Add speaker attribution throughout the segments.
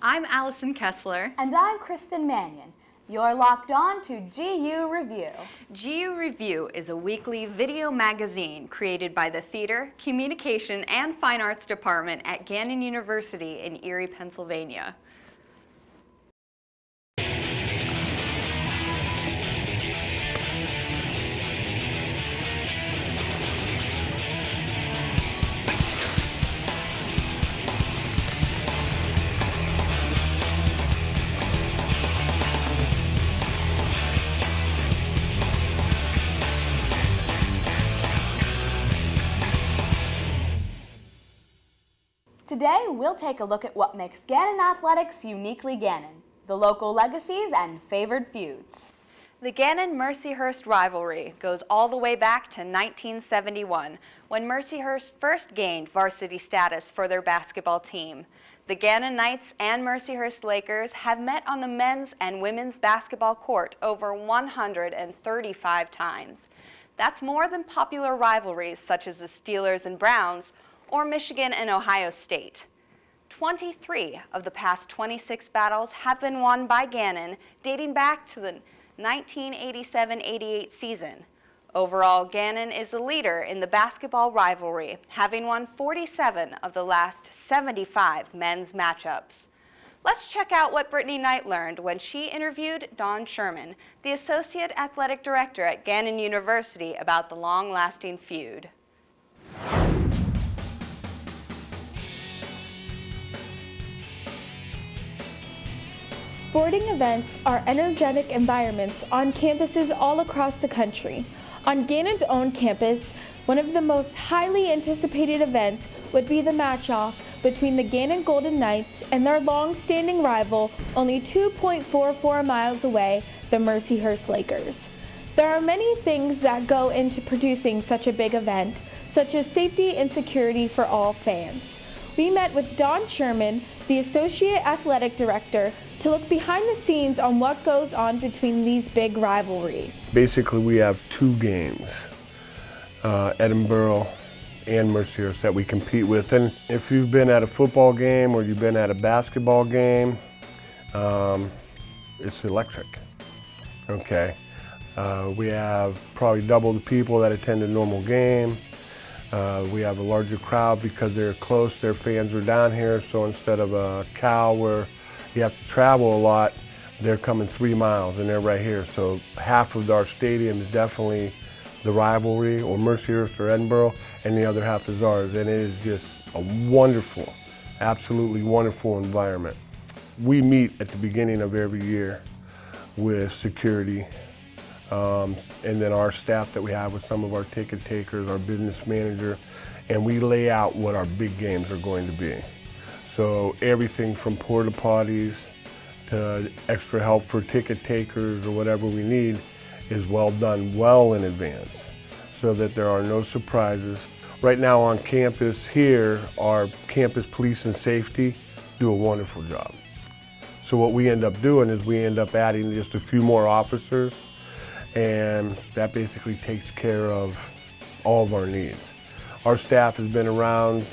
Speaker 1: I'm Allison Kessler.
Speaker 2: And I'm Kristen Mannion. You're locked on to GU-REVU.
Speaker 1: GU-REVU is a weekly video magazine created by the Theater, Communication, and Fine Arts Department at Gannon University in Erie, Pennsylvania.
Speaker 2: Today, we'll take a look at what makes Gannon athletics uniquely Gannon, the local legacies and favored feuds.
Speaker 1: The Gannon-Mercyhurst rivalry goes all the way back to 1971, when Mercyhurst first gained varsity status for their basketball team. The Gannon Knights and Mercyhurst Lakers have met on the men's and women's basketball court over 135 times. That's more than popular rivalries such as the Steelers and Browns, or Michigan and Ohio State. 23 of the past 26 battles have been won by Gannon, dating back to the 1987-88 season. Overall, Gannon is the leader in the basketball rivalry, having won 47 of the last 75 men's matchups. Let's check out what Brittany Knight learned when she interviewed Don Sherman, the Associate Athletic Director at Gannon University, about the long-lasting feud.
Speaker 3: Sporting events are energetic environments on campuses all across the country. On Gannon's own campus, one of the most highly anticipated events would be the match-off between the Gannon Golden Knights and their long-standing rival, only 2.44 miles away, the Mercyhurst Lakers. There are many things that go into producing such a big event, such as safety and security for all fans. We met with Don Sherman, the Associate Athletic Director, to look behind the scenes on what goes on between these big rivalries.
Speaker 4: Basically, we have two games, Edinburgh and Mercyhurst, that we compete with. And if you've been at a football game or you've been at a basketball game, it's electric, okay? We have probably double the people that attend a normal game. We have a larger crowd because they're close, their fans are down here, so instead of a Cal where you have to travel a lot, they're coming 3 miles and they're right here. So half of our stadium is definitely the rivalry, or Mercyhurst or Edinburgh, and the other half is ours. And it is just a wonderful, absolutely wonderful environment. We meet at the beginning of every year with security, and then our staff that we have with some of our ticket takers, our business manager, and we lay out what our big games are going to be. So everything from porta potties to extra help for ticket takers or whatever we need is well done well in advance so that there are no surprises. Right now on campus here, our campus police and safety do a wonderful job. So what we end up doing is we end up adding just a few more officers, and that basically takes care of all of our needs. Our staff has been around,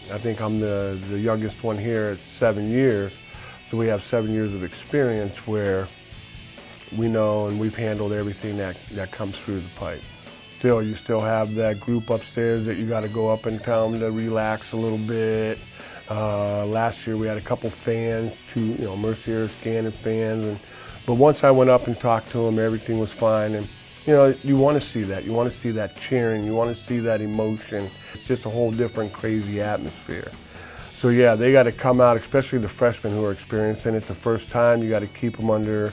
Speaker 4: I think I'm the youngest one here at 7 years, so we have 7 years of experience where we know and we've handled everything that comes through the pipe. Still, you still have that group upstairs that you got to go up and tell them to relax a little bit. Last year we had a couple fans, two Mercyhurst, Gannon fans, but once I went up and talked to them, everything was fine. And you want to see that. You want to see that cheering. You want to see that emotion. It's just a whole different crazy atmosphere. So yeah, they got to come out, especially the freshmen who are experiencing it the first time. You got to keep them under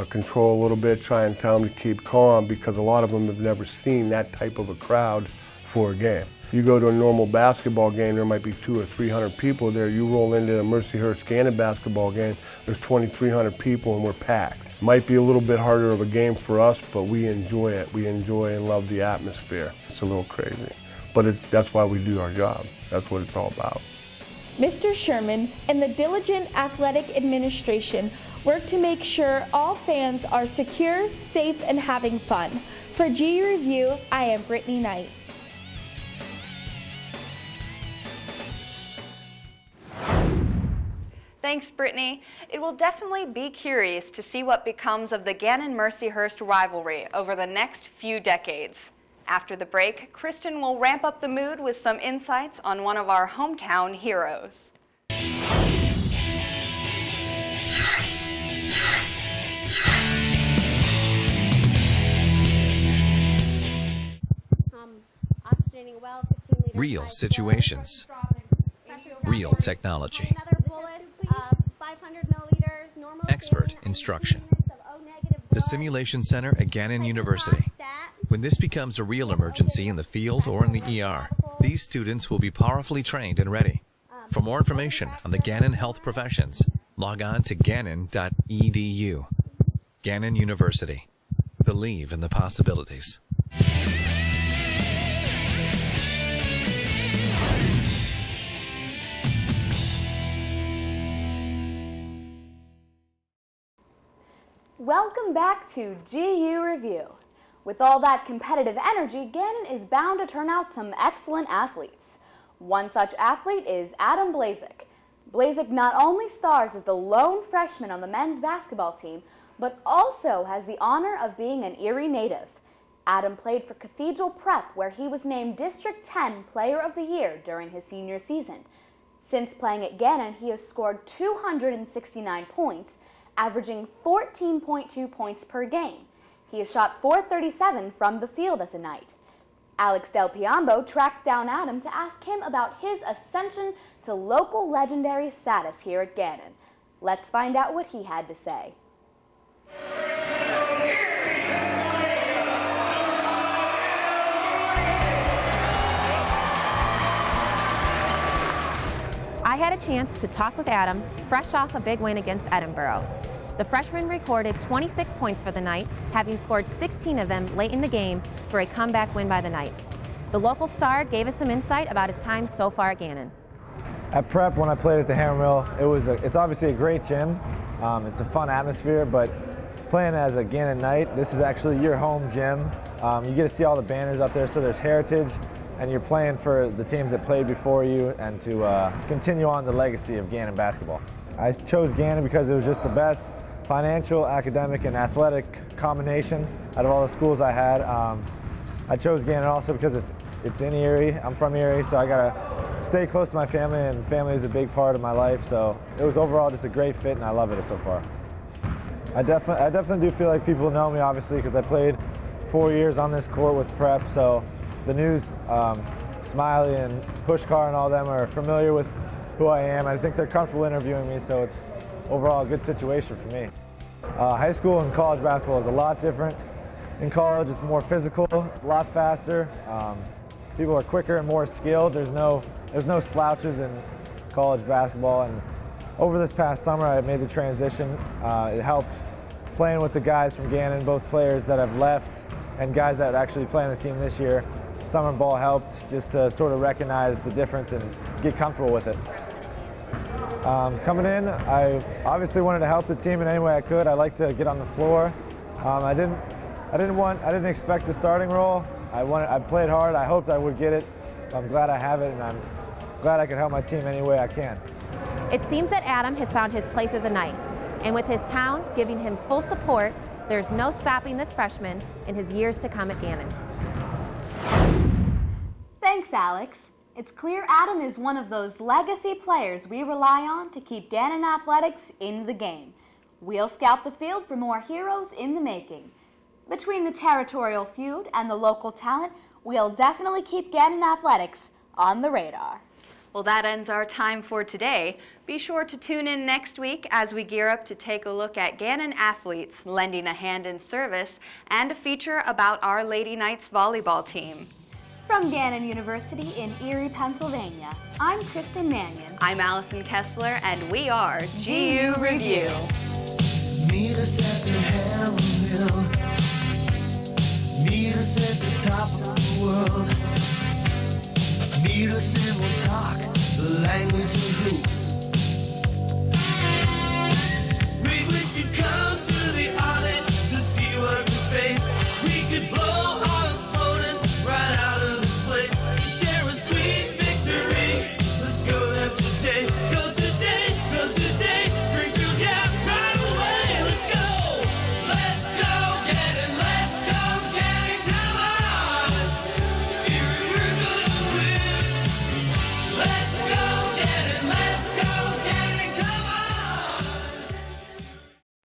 Speaker 4: control a little bit, try and tell them to keep calm, because a lot of them have never seen that type of a crowd for a game. You go to a normal basketball game, there might be 200 or 300 people there. You roll into a Mercyhurst Gannon basketball game, there's 2,300 people and we're packed. Might be a little bit harder of a game for us, but we enjoy it. We enjoy and love the atmosphere. It's a little crazy, but that's why we do our job. That's what it's all about.
Speaker 3: Mr. Sherman and the diligent athletic administration work to make sure all fans are secure, safe, and having fun. For GU-REVU, I am Brittany Knight.
Speaker 1: Thanks, Brittany. It will definitely be curious to see what becomes of the Gannon-Mercyhurst rivalry over the next few decades. After the break, Kristen will ramp up the mood with some insights on one of our hometown heroes.
Speaker 5: Real situations. Real technology. Expert instruction. The Simulation Center at Gannon University. When this becomes a real emergency in the field or in the ER, these students will be powerfully trained and ready. For more information on the Gannon health professions, log on to gannon.edu. Gannon University. Believe in the possibilities.
Speaker 2: Welcome back to GU-REVU. With all that competitive energy, Gannon is bound to turn out some excellent athletes. One such athlete is Adam Blazek. Blazek not only stars as the lone freshman on the men's basketball team, but also has the honor of being an Erie native. Adam played for Cathedral Prep, where he was named District 10 Player of the Year during his senior season. Since playing at Gannon, he has scored 269 points, averaging 14.2 points per game. He has shot .437 from the field as a Knight. Alex DelPiumbo tracked down Adam to ask him about his ascension to local legendary status here at Gannon. Let's find out what he had to say.
Speaker 6: I had a chance to talk with Adam fresh off a big win against Edinburgh. The freshman recorded 26 points for the night, having scored 16 of them late in the game for a comeback win by the Knights. The local star gave us some insight about his time so far at Gannon.
Speaker 7: At Prep, when I played at the Hammermill, it's obviously a great gym. It's a fun atmosphere, but playing as a Gannon Knight, this is actually your home gym. You get to see all the banners up there, so there's heritage, and you're playing for the teams that played before you and to continue on the legacy of Gannon basketball. I chose Gannon because it was just the best financial, academic, and athletic combination out of all the schools I had. I chose Gannon also because it's in Erie. I'm from Erie, so I gotta stay close to my family, and family is a big part of my life. So it was overall just a great fit, and I love it so far. I definitely do feel like people know me, obviously, because I played 4 years on this court with Prep. So the news, Smiley and Pushkar and all them are familiar with who I am. I think they're comfortable interviewing me, so it's overall a good situation for me. High school and college basketball is a lot different. In college, it's more physical, a lot faster. People are quicker and more skilled. There's no slouches in college basketball. And over this past summer, I made the transition. It helped playing with the guys from Gannon, both players that have left and guys that actually play on the team this year. Summer ball helped just to sort of recognize the difference and get comfortable with it. Coming in, I obviously wanted to help the team in any way I could. I like to get on the floor. I didn't expect the starting role. I played hard. I hoped I would get it. I'm glad I have it, and I'm glad I can help my team any way I can.
Speaker 6: It seems that Adam has found his place as a Knight, and with his town giving him full support, there's no stopping this freshman in his years to come at Gannon.
Speaker 2: Thanks, Alex. It's clear Adam is one of those legacy players we rely on to keep Gannon athletics in the game. We'll scout the field for more heroes in the making. Between the Territorial feud and the local talent, we'll definitely keep Gannon athletics on the radar.
Speaker 1: Well, that ends our time for today. Be sure to tune in next week as we gear up to take a look at Gannon athletes lending a hand in service and a feature about our Lady Knights volleyball team.
Speaker 2: From Gannon University in Erie, Pennsylvania, I'm Kristen Mannion.
Speaker 1: I'm Allison Kessler, and we are GU-REVU.
Speaker 8: Meet us at the Hammermill. Meet us at the top of the world. Meet us and we'll talk the language of hoops.